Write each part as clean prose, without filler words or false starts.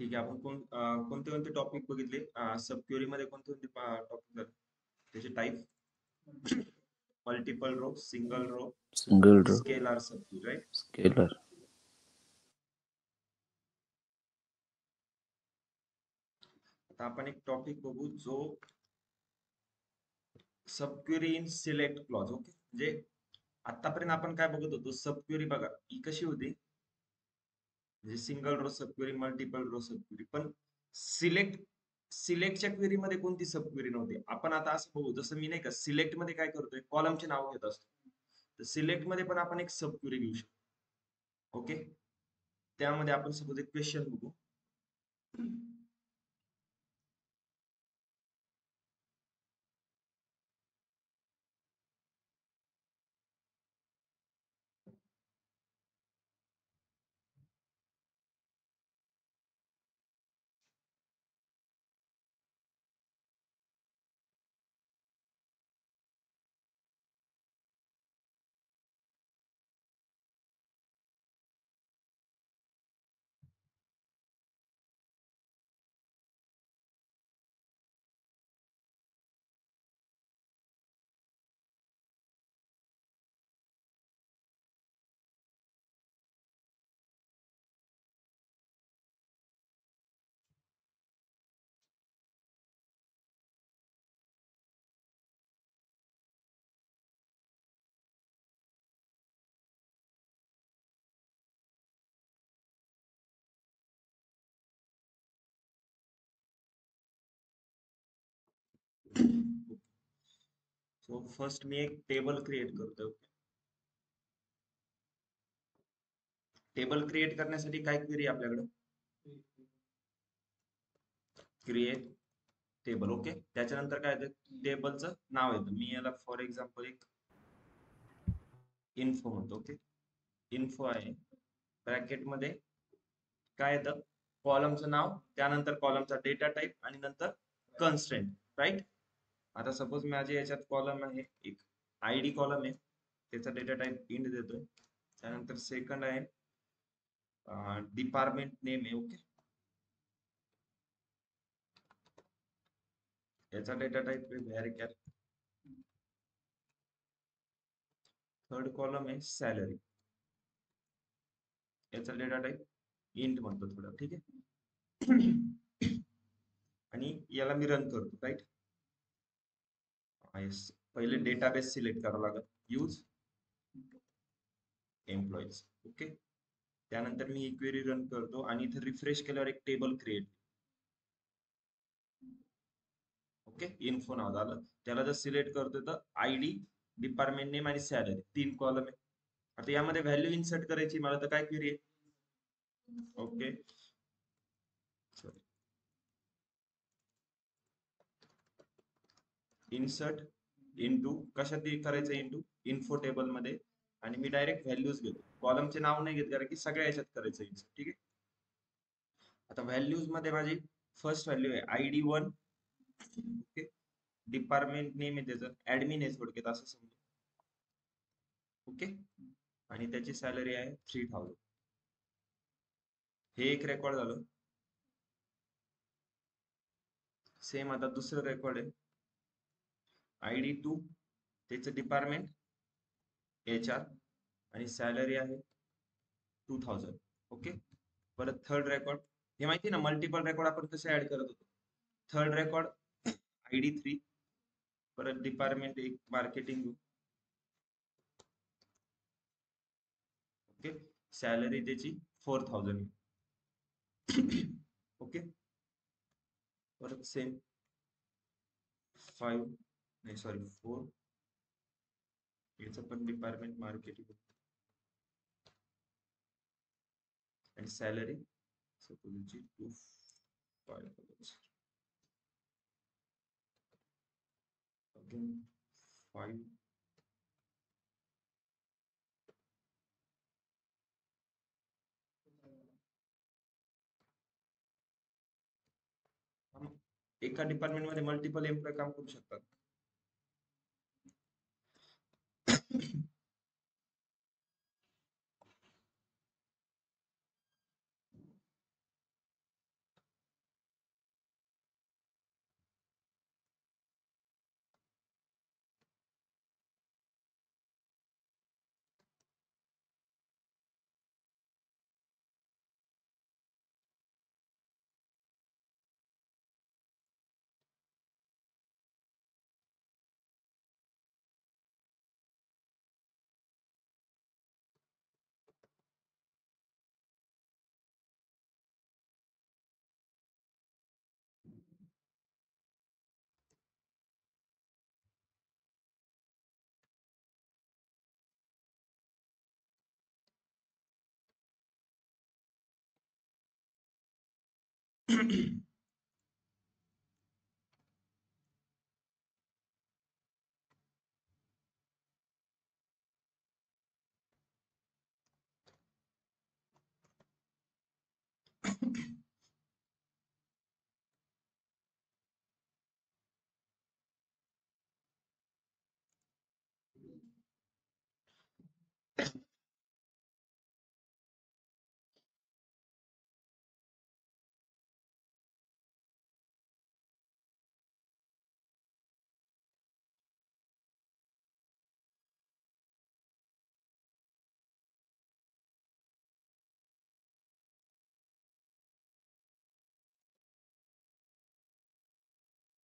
ठीक आहे. आपण कोणते कोणते टॉपिक बघितले? सब क्वेरी मध्ये कोणते कोणते टॉपिक झाले? त्याचे type multiple row, single row, single row, scalar sub query, right? Scalar. आता आपण एक टॉपिक बघू जो sub query in select clause. Okay, म्हणजे आतापर्यंत आपण काय बघत होतो? सब क्वेरी बघा ही कशी होती, म्हणजे single row sub query, multiple row sub query. पण सिलेक्टच्या क्वेरी मध्ये कोणती सब क्वेरी नव्हती. आपण आता असं बघू, जसं मी नाही का सिलेक्ट मध्ये काय करतोय, कॉलमचे नाव घेत असतो. तर सिलेक्ट मध्ये पण आपण एक सब क्वेरी घेऊ शकतो. ओके, त्यामध्ये आपण सपोज एक क्वेश्चन बघू. सो फर्स्ट मी एक टेबल क्रिएट करतोय. टेबल क्रिएट करण्यासाठी काय क्वेरी आपल्याकडे? Create table. ओके, त्याच्यानंतर काय येतं? टेबलचं नाव येतं. मी याला फॉर एक्झाम्पल एक इन्फो म्हणतो. ओके, इन्फो आहे. ब्रॅकेट मध्ये काय येतं? कॉलमचं नाव, त्यानंतर कॉलमचा डेटा टाईप आणि नंतर कन्स्ट्रेंट, राईट? आता सपोज माझ्या याच्यात कॉलम आहे, एक आयडी कॉलम आहे, त्याचा डेटा टाईप इंट देतोय. त्यानंतर सेकंड आहे डिपार्टमेंट नेम आहे. ओके, याचा डेटा टाईप आहे व्हेरिएबल. थर्ड कॉलम आहे सॅलरी, याचा डेटा टाईप इंट म्हणतो थोडं, ठीक आहे. आणि याला मी रन करतो, राईट? पहिले डेटाबेस सिलेक्ट करावं लागेल, यूज एम्प्लॉईज. ओके, त्यानंतर मी ही क्वेरी रन करतो आणि इथे रिफ्रेश केल्यावर एक टेबल क्रिएट. ओके, इन्फो नाव झालं. त्याला जर सिलेक्ट करतो तर आयडी, डिपार्टमेंट नेम आणि सॅलरी 3 कॉलम आहे. आता यामध्ये व्हॅल्यू इन्सर्ट करायची मला, तर काय क्वेरी आहे? ओके, इन्सर्ट इनटू, कशात करायचं? इनटू इन्फो टेबल मध्ये. आणि मी डायरेक्ट व्हॅल्यूज घेतो, कॉलमचे नाव नाही घेत, कारण की सगळ्या याच्यात करायचं इन्सर्ट. ठीक आहे. आता व्हॅल्यूज मध्ये माझी फर्स्ट व्हॅल्यू आहे आयडी 1. ओके, डिपार्टमेंट नेम आहे त्याचं ऍडमिन आहे थोडक्यात असं समजू. ओके, आणि त्याची सॅलरी आहे 3000. हे एक रेकॉर्ड झालं. सेम आता दुसरं रेकॉर्ड आहे आयडी 2, त्याचं डिपार्टमेंट HR आणि सॅलरी आहे 2000. ओके, परत थर्ड रेकॉर्ड. हे माहिती ना मल्टिपल रेकॉर्ड आपण कसे ऍड करत होतो? थर्ड रेकॉर्ड आयडी 3, परत डिपार्टमेंट एक मार्केटिंग. ओके, सॅलरी त्याची 4000. ओके, परत सेम 5, नाही सॉरी 4, याचं पण डिपार्टमेंट मार्केटिंग आणि सॅलरी सपोज 2500. अगेन 5. एका डिपार्टमेंट मध्ये मल्टिपल एम्प्लॉय काम करू शकतात.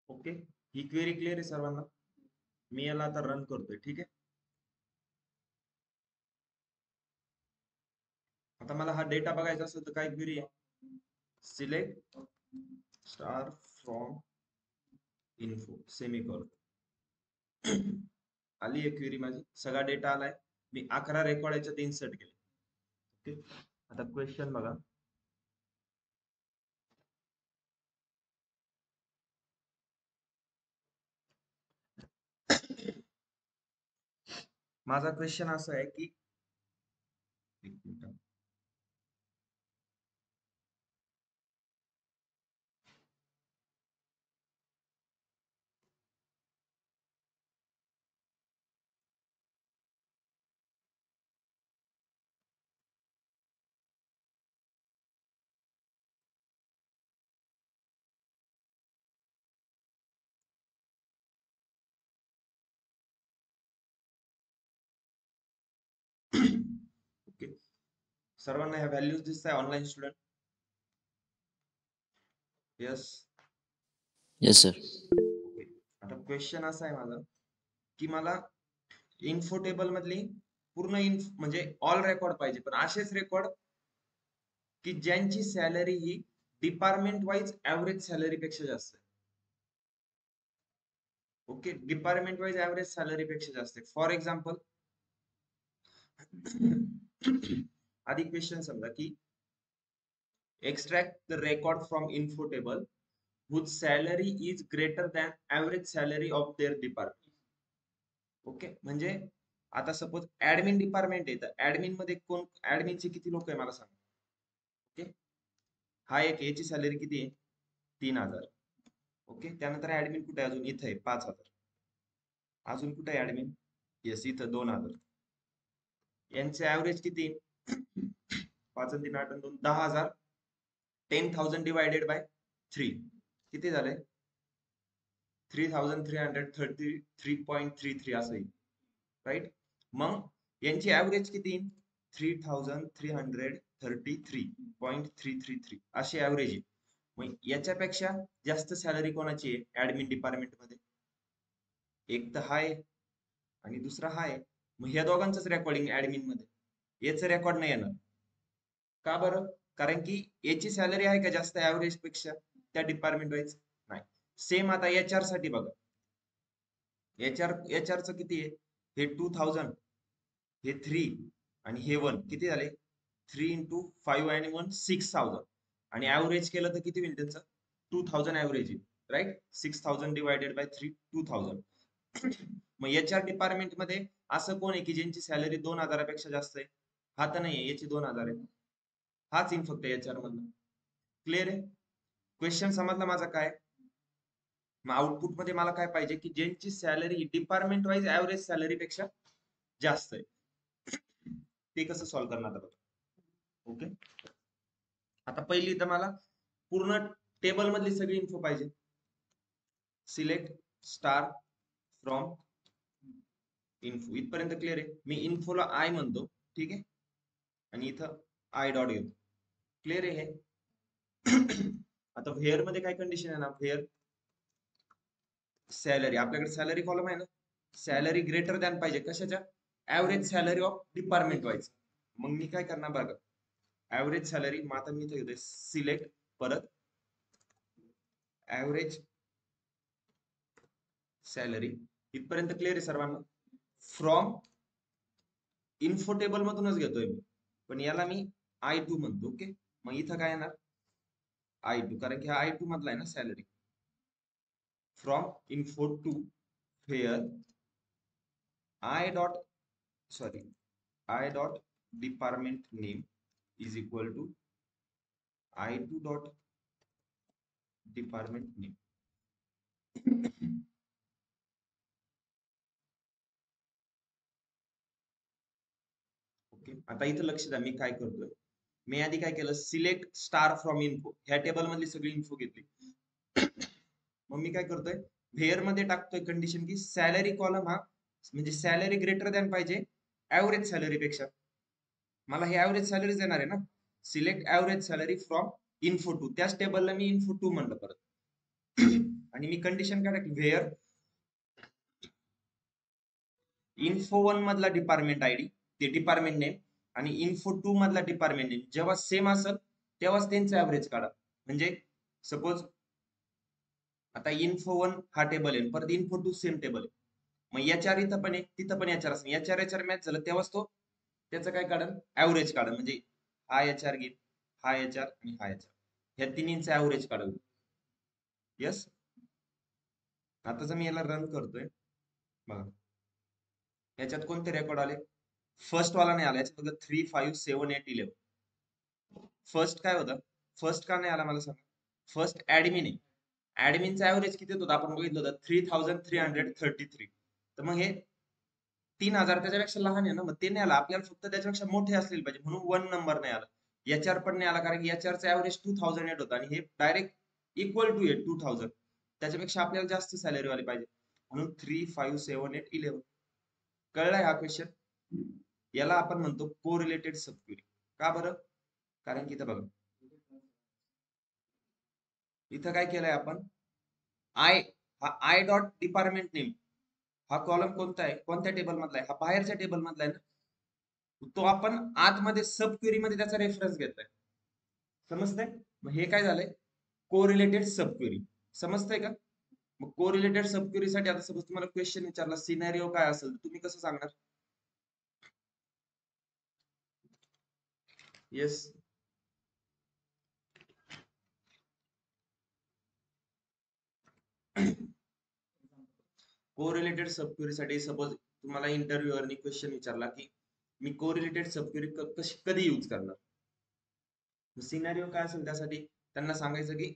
ओके, ही क्वेरी क्लिअर आहे सर्वांना? मी याला आता रन करतोय, ठीक आहे. आता मला हा डेटा बघायचा असेल तर काय क्वेरी आहे? Select star from info semicolon. आली आहे क्वेरी माझी, सगळा डेटा आलाय. मी 11 रेकॉर्ड याच्यात इन्सर्ट केले. ओके, आता क्वेश्चन बघा. माझा क्वेश्चन असा आहे की, एक मिनिट. ओके, सर्वांना ह्या व्हॅल्यूज दिसत आहे online student? Yes. Yes sir. Okay, आता क्वेश्चन असा आहे माझा की मला इन्फो टेबल मधली पूर्ण म्हणजे ऑल रेकॉर्ड पाहिजे, पण असेच रेकॉर्ड की ज्यांची सॅलरी ही डिपार्टमेंट वाईज ऍव्हरेज सॅलरी पेक्षा जास्त आहे. Okay, department wise average salary पेक्षा जास्त आहे. फॉर एक्झाम्पल, आधी क्वेश्चन समजा की extract the record from info table whose salary is greater than average salary of their department. Okay, म्हणजे आता सपोज ऍडमिन डिपार्टमेंट आहे, तर ऍडमिन मध्ये कोण, ऍडमिनचे किती लोक आहे मला सांगा. ओके, हा एक, याची सॅलरी किती आहे? 3000. ओके, त्यानंतर ऍडमिन कुठे अजून? इथं आहे 5000. अजून कुठे आहे ऍडमिन? येस, इथं 2000. यांचे ऍव्हरेज किती? 5 3 8 2 10,000. 10,000 डिवायडेड बाय 3 किती झाले? 3333.33 असं येईल, राईट? मग यांची ऍव्हरेज किती? 3333.333 अशी ऍव्हरेज आहे. मग याच्यापेक्षा जास्त सॅलरी कोणाची आहे ऍडमिन डिपार्टमेंट मध्ये? एक तर हाय आणि दुसरा हाय. मग ह्या दोघांचंच रेकॉर्डिंग ऍडमिन मध्ये, याचं रेकॉर्ड नाही येणार. का बरं? कारण की याची सॅलरी आहे का जास्त ऍव्हरेज पेक्षा त्या डिपार्टमेंट वाईज? नाही. सेम आता HR साठी बघा. HR चं किती आहे? हे 2000, हे 3 आणि हे 1 किती झाले? 3 इंटू 5 आणि 1 6000. आणि ऍव्हरेज केलं तर किती होईल त्यांचं? 2000 ऍव्हरेज येईल, राईट? 6000 divided by 3 2000. मग HR डिपार्टमेंट मध्ये असं कोण आहे की ज्यांची सॅलरी 2000 पेक्षा जास्त आहे? हा तर नाहीये, याची 2000 आहे. हाच येईल फक्त HR मधनं. क्लिअर आहे? क्वेश्चन समजला माझा काय? मग आउटपुट मध्ये मला काय पाहिजे की ज्यांची salary department wise average salary पेक्षा जास्त आहे. ते कसं सॉल्व्ह करणार आता? ओके, आता पहिली तर मला पूर्ण टेबल मधली सगळी इन्फो पाहिजे. सिलेक्ट स्टार फ्रॉम इन्फो, इथपर्यंत क्लिअर आहे? मी इन्फोला आय म्हणतो, ठीक आहे, आणि इथं आय डॉट घेतो. क्लिअर आहे हे? आता व्हेअर मध्ये काय कंडिशन आहे ना, व्हेअर सॅलरी, आपल्याकडे सॅलरी कॉलम आहे ना, सॅलरी ग्रेटर दॅन पाहिजे कशाच्या? Average salary of department wise. मग मी काय करणार बघा, ऍव्हरेज सॅलरी, मग आता मी घेतोय सिलेक्ट, परत ऍव्हरेज सॅलरी. इथपर्यंत क्लिअर आहे सर्वांना? फ्रॉम इन्फो टेबल मधूनच घेतोय मी, पण याला मी I2 म्हणतो. ओके, मग इथं काय येणार? I2, कारण की हा I2 मधला आहे ना salary. From info two fair I dot department name is equal to I2 dot department name. Okay, आता इथं लक्ष द्या मी काय करतोय. मी आधी काय केलं, सिलेक्ट स्टार फ्रॉम इन्फो, ह्या टेबल मधली सगळी इन्फो घेतली. मग मी काय करतोय, व्हेअर मध्ये टाकतोय कंडिशन की सॅलरी कॉलम हा म्हणजे सॅलरी ग्रेटर दॅन पाहिजे ऍव्हरेज सॅलरी पेक्षा. मला हे ऍव्हरेज सॅलरीज येणार आहे ना. Select average salary from info two, त्याच टेबलला मी इन्फो टू म्हणलं परत. आणि मी कंडिशन काय टाकली, व्हेअर इन्फो वन मधला डिपार्टमेंट आयडी ते डिपार्टमेंट नेम आणि इन्फो टू मधला डिपार्टमेंट नेम जेव्हा सेम असेल तेव्हाच त्यांचं ऍव्हरेज काढा. म्हणजे सपोज आता इन्फो वन हा टेबल आहे, परत इन्फो टू सेम टेबल आहे, मग याच्यावर इथं पण आहे तिथं पण याच्यावर असेल, याच्यावर मॅच झालं तेव्हाच तो त्याचं काय काढन, ऍव्हरेज काढन. म्हणजे हा याच्यावर घेईल, हा याच्यावर आणि हा याच्यावर, ह्या तिन्हींचं ऍव्हरेज काढल. यस, आता जर मी याला रन करतोय बघा, याच्यात कोणते रेकॉर्ड आले, फर्स्ट वाला नाही आला, याच्यात बघा 3, 5, 7, 8, 11. फर्स्ट काय होतं, फर्स्ट का नाही आला मला सांगा. फर्स्ट ऍडमिन आहे, ऍडमिनचा ऍव्हरेज किती होता आपण बघितलं होतं 3333. तर मग हे 3000 त्याच्यापेक्षा लहान आहे ना, मग ते नाही आला. आपल्याला फक्त त्याच्यापेक्षा मोठे असलेले पाहिजे, म्हणून 1 नंबर नाही आला. याच्यावर पण नाही आला कारण की याच्यावरचा ऍव्हरेज 2008 होता आणि हे डायरेक्ट इक्वल टू आहे 2000, त्याच्यापेक्षा आपल्याला जास्त सॅलरी वाली पाहिजे, म्हणून 3, 5, 7, 8, 11. कळलाय हा क्वेश्चन. याला आपण म्हणतो कोरिलेटेड सबक्वेरी. का बरं, कारण की इथं बघा, इथं काय केलंय आपण, आय डॉट डिपार्टमेंट नेम हा कॉलम कोणता आहे, कोणत्या टेबल मधला आहे, हा बाहेरच्या टेबल मधला आहे ना, तो आपण आतमध्ये सब क्वेरी मध्ये त्याचा रेफरन्स घेतलाय. समजतंय. मग हे काय झालंय, कोरिलेटेड सब क्वेरी. समजतंय का. मग कोरिलेटेड सब क्वेरी साठी आता सपोज तुम्हाला क्वेश्चन विचारला सिनारिओ काय असेल, तुम्ही कसं सांगणार. येस, कोरिलेटेड सब क्वेरी साठी सपोज तुम्हाला इंटरव्ह्यूअरनी क्वेश्चन विचारला की मी कोरिलेटेड सब क्वेरी कशी कधी यूज करणार, सिनारिओ काय असेल त्यासाठी त्यांना सांगायचं की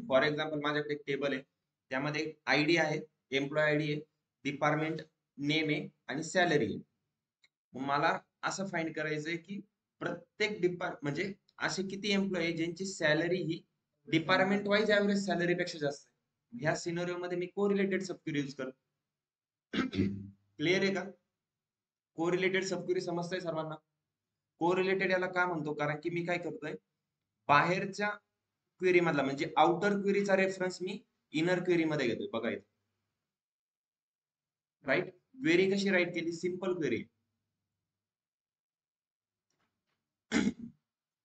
फॉर एक्झाम्पल माझ्याकडे एक टेबल आहे, त्यामध्ये आयडी आहे, एम्प्लॉय आयडी आहे, डिपार्टमेंट नेम आहे आणि सॅलरी आहे. मग मला असं फाइंड करायचंय की प्रत्येक म्हणजे असे किती एम्प्लॉय आहे ज्यांची सॅलरी ही डिपार्टमेंट वाईज ऍव्हरेज सॅलरी पेक्षा जास्त आहे. ह्या सिनारिओ मध्ये मी कोरिलेटेड सबक्वेरी यूज करतो. क्लिअर आहे का. कोरिलेटेड सबक्वेरी समजतंय सर्वांना. कोरिलेटेड याला का म्हणतो, कारण की मी काय करतोय, बाहेरच्या क्वेरी मधला म्हणजे आउटर क्वेरीचा रेफरन्स मी इनर क्वेरी मध्ये घेतोय. बघा इथे राईट, क्वेरी कशी राईट केली, सिंपल क्वेरी.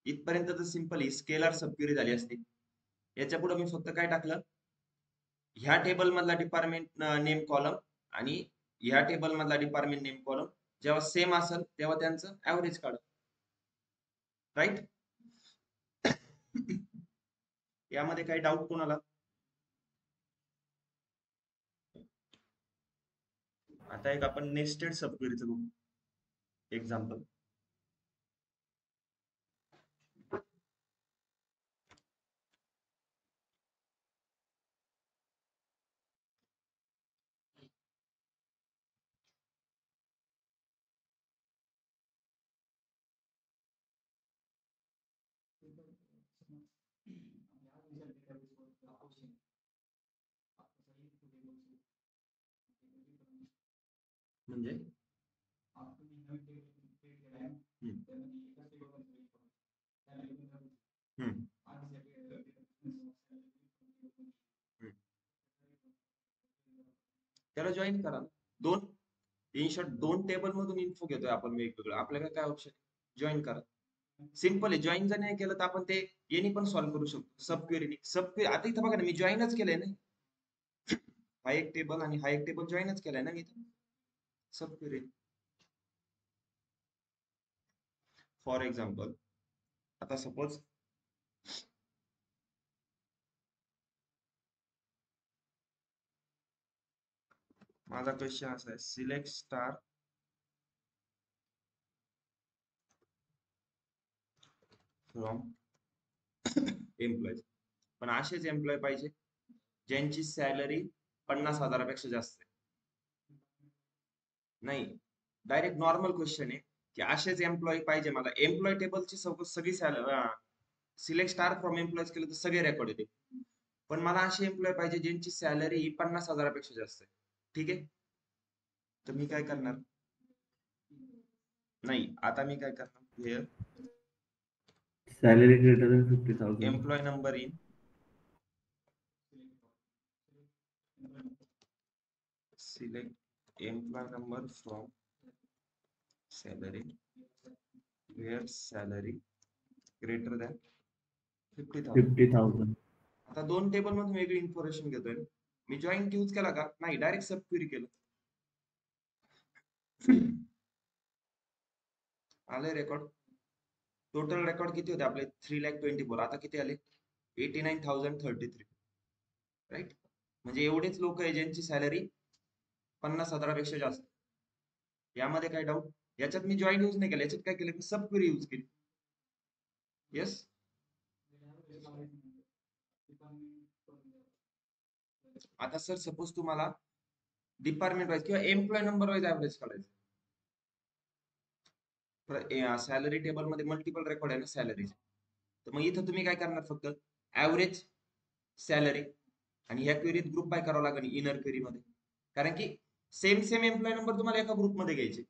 इथपर्यंत तर सिंपल ही स्केलर सब क्वेरी झाली असते. याच्या पुढे मी फक्त काय टाकलं, ह्या टेबल मधला डिपार्टमेंट नेम कॉलम आणि ह्या टेबल मधला डिपार्टमेंट नेम कॉलम जेव्हा सेम असेल तेव्हा त्यांचं ऍव्हरेज काढ. राईट. यामध्ये काही डाऊट कोणाला. आता एक आपण नेस्टेड सबक्वेरीचं बघू एक्झाम्पल. म्हणजे त्याला जॉईन करा. दोन इन शॉर्ट दोन टेबल मधून इन्फो घेतोय आपण वेगवेगळं, आपल्याकडे काय ऑप्शन, जॉईन करा. सिंपल आहे. जॉईन जर नाही केलं तर आपण ते येणी पण सॉल्व्ह करू शकतो सब क्वेरी. आता इथं बघा ना, मी जॉईनच केलंय ना, हा एक टेबल आणि हा एक टेबल जॉईनच केलाय ना मी सब क्वेरी. फॉर एक्झाम्पल आता सपोज माझा क्वेश्चन असा आहे, सिलेक्ट स्टार फ्रॉम एम्प्लॉईज, पण असेच एम्प्लॉय पाहिजे ज्यांची सॅलरी 50,000पेक्षा जास्त आहे. नाही, डायरेक्ट नॉर्मल क्वेश्चन आहे की असेच एम्प्लॉय पाहिजे मला. एम्प्लॉय टेबलची सगळी सिलेक्ट स्टार फ्रॉम एम्प्लॉईज केलं तर सगळे रेकॉर्ड येते, पण मला असे एम्प्लॉय पाहिजे ज्यांची सॅलरी 50,000पेक्षा जास्त आहे. ठीक आहे, तर मी काय करणार, नाही आता मी काय करणार, here Salary greater than 50,000. Employee number in select employee number from salary where salary greater than 50,000. 50,000. आता दोन टेबल मधून वेगळी इन्फॉर्मेशन घेतोय. मी जॉईंट यूज केला का, नाही डायरेक्ट सब क्वेरी केलं. आले रेकॉर्ड, टोटल रेकॉर्ड किती होते आपले 3,24,000, आता किती आले 89,033, राईट. म्हणजे एवढेच लोक आहे ज्यांची सॅलरी 50,000पेक्षा जास्त. यामध्ये काय डाऊट, याच्यात मी जॉईंट यूज नाही केला, याच्यात काय केलं मी सब क्वेरी यूज केली. येस, आता सर सपोज तुम्हाला डिपार्टमेंट वाईज किंवा एम्प्लॉय नंबर वाईज ऍव्हरेज काढायचं, सॅलरी टेबल मध्ये मल्टिपल रेकॉर्ड आहे ना सॅलरीचे, तर मग इथं तुम्ही काय करणार, फक्त ऍव्हरेज सॅलरी, आणि ह्या क्वेरीत ग्रुप बाय करावं लागेल इनर क्वेरी मध्ये, कारण की सेम एम्प्लॉय नंबर तुम्हाला एका ग्रुपमध्ये घ्यायचे.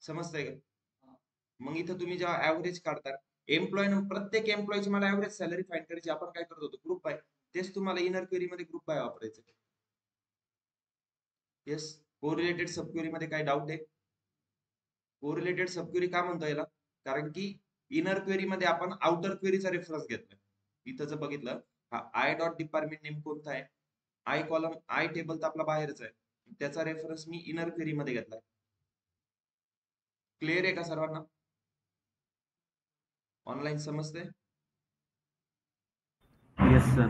समजतंय का? मग इथं तुम्ही जेव्हा ऍव्हरेज काढता, प्रत्येक एम्प्लॉयची मला ऍव्हरेज सॅलरी फाइंड करायची, आपण काय करत होतो ग्रुप बाय, तेच तुम्हाला इनर क्वेरी मध्ये ग्रुप बाय वापरायचं. येस, कोरिलेटेड सब क्वेरी मध्ये काय डाऊट आहे? कोरिलेटेड सब क्वेरी का म्हणतो याला, कारण की इनर क्वेरी मध्ये आपण आउटर क्वेरीचा रेफरन्स घेतला. इथं जर बघितलं, हा आय डॉट डिपार्टमेंट नेम कोणता आहे, आय कॉलम आय टेबल तर आपला बाहेरच आहे, त्याचा रेफरन्स मी इनर क्वेरी मध्ये घेतलाय. क्लिअर आहे का सर्वांना? ऑनलाईन समजते? Yes, sir.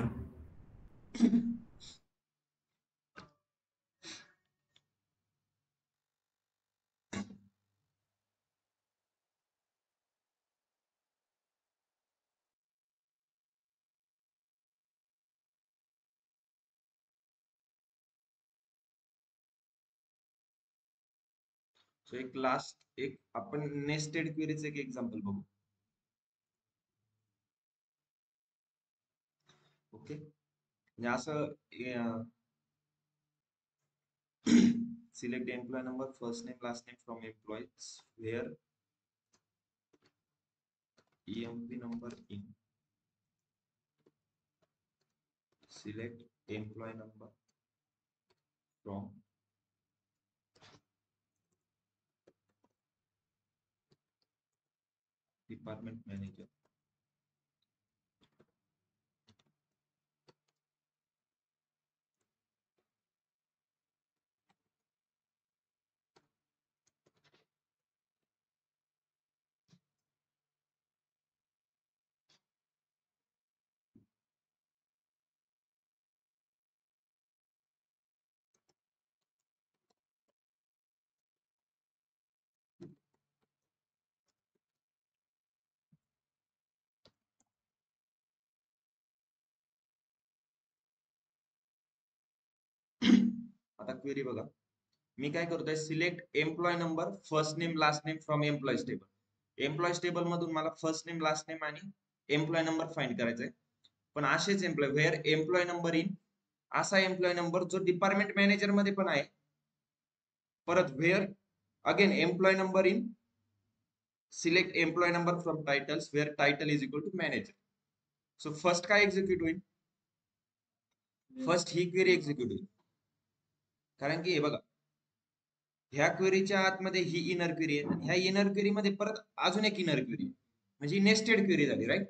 सो एक आपण नेस्टेड क्वेरीचं एक एक्झाम्पल बघू. ओके, म्हणजे असं select employee number first name last name from employees where EMP number in select employee number from department manager. आता क्वेरी बघा, मी काय करतोय, select employee number first name last name from employees table. Employees table मधून मला first name last name आणि employee number find करायचंय, पण असेच employee where employee number in, असा एम्प्लॉय नंबर जो डिपार्टमेंट मॅनेजर मध्ये पण आहे. परत where again employee number in select employee number from titles where title is equal to manager. So first काय एक्झिक्यूट होईल, फर्स्ट ही क्वेरी एक्झिक्यूट होईल, कारण की हे बघा, ह्या क्वेरीच्या आतमध्ये ही इनर क्वेरी आहे, ह्या इनर क्वेरी मध्ये परत अजून एक इनर क्वेरी, म्हणजे नेस्टेड क्वेरी झाली, राईट.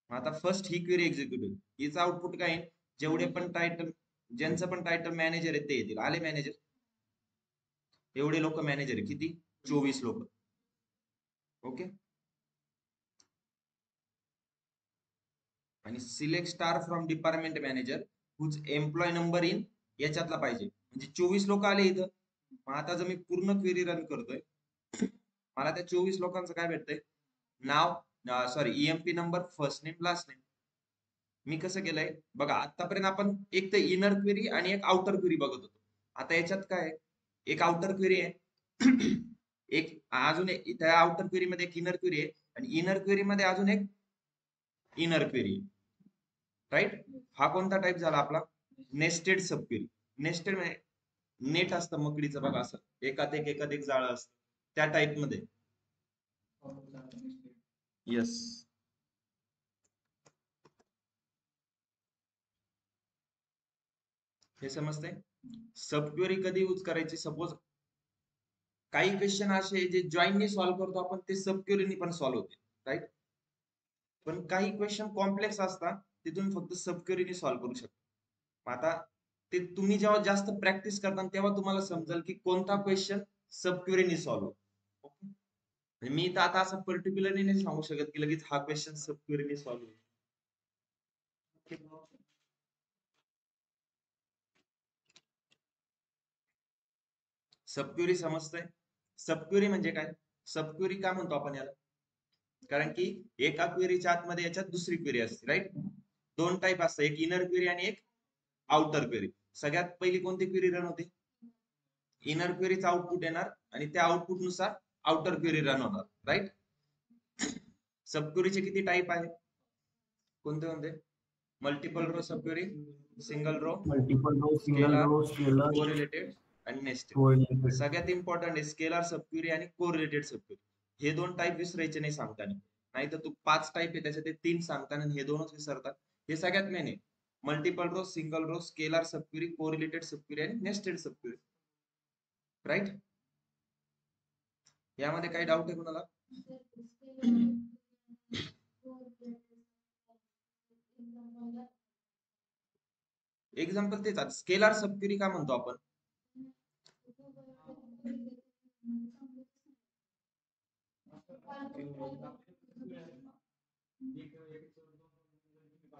आता फर्स्ट ही क्वेरी एक्झिक्यूट होईल, हिचा आउटपुट काय आहे, जेवढे पण टायटल, ज्यांचं पण टायटल मॅनेजर आहे ते येतील. आले मॅनेजर, एवढे लोक मॅनेजर आहे, किती 24 लोक. ओके, आणि select star from department manager whose employee number in याच्यातला पाहिजे, म्हणजे 24 लोक आले इथं. मग आता जर मी पूर्ण क्वेरी रन करतोय, मला त्या 24 लोकांचं काय भेटतंय? नाव, sorry, EMP number, first name, last name. मी कसं केलंय बघा, आतापर्यंत आपण एक तर इनर क्वेरी आणि एक आउटर क्वेरी बघत होतो. आता याच्यात काय आहे? एक आउटर क्वेरी आहे, एक अजून एक त्या आउटर क्वेरी मध्ये एक इनर क्वेरी आहे, आणि इनर क्वेरी मध्ये अजून एक इनर क्वेरी, राईट? हा कोणता टाइप झाला आपला? Nested sub query. नेस्टेड म्हणजे नेट असतं मकडीचं बघा, असं एकात एक जाळं असतं, त्या टाइप मध्ये. येस. हे समजतंय? सब क्वेरी कधी यूज करायची? सपोज काही क्वेश्चन असे जे जॉईनने सॉल्व्ह करतो आपण, ते सब क्वेरीने पण सॉल्व्ह होते, राईट? पण काही क्वेश्चन कॉम्प्लेक्स असतात, ते तुम्ही फक्त सब क्वेरीने सॉल्व्ह करू शकता. आता ते तुम्ही जेव्हा जास्त प्रॅक्टिस करता तेव्हा तुम्हाला समजेल की कोणता क्वेश्चन सब क्वेरीने सॉल्व्ह होतो. मी तर आता असं पर्टिक्युलरली नाही सांगू शकत की लगेच हा क्वेश्चन सब क्वेरीने सॉल्व्ह होईल. सब क्वेरी समजतंय? सब क्वेरी म्हणजे काय? सब क्वेरी का म्हणतो आपण याला? कारण की एका क्वेरीच्या आतमध्ये याच्यात दुसरी क्वेरी असते, राईट? दोन टाइप असतात, एक इनर क्वेरी आणि एक आउटर क्वेरी. सगळ्यात पहिली कोणती क्वेरी रन होते? इनर क्वेरीचं आउटपुट येणार आणि त्या आउटपुट नुसार आउटर क्वेरी रन होणार, राईट? सब क्वेरीचे किती टाइप आहे? कोणते कोणते? Multiple row sub query, single row, multiple row, single scalar, row, scalar, correlated आणि नेस्टेड. कोरिलेटेड. सगळ्यात इम्पॉर्टंट आहे स्केलर सब क्वेरी आणि कोरिलेटेड सब क्वेरी. हे दोन टाइप विसरायचे नाही सांगताना. नाही तर तू 5 टाइप आहे त्याच्यात 3 सांगताना हे दोनच विसरतात. हे सगळ्यात मेन आहे. Multiple row, single row, scalar sub query, correlated sub query आणि नेस्टेड सब क्वेरी, राईट? यामध्ये काही डाऊट आहे कोणाला? एक्झाम्पल तेच. स्केलर सब क्वेरी का म्हणतो आपण?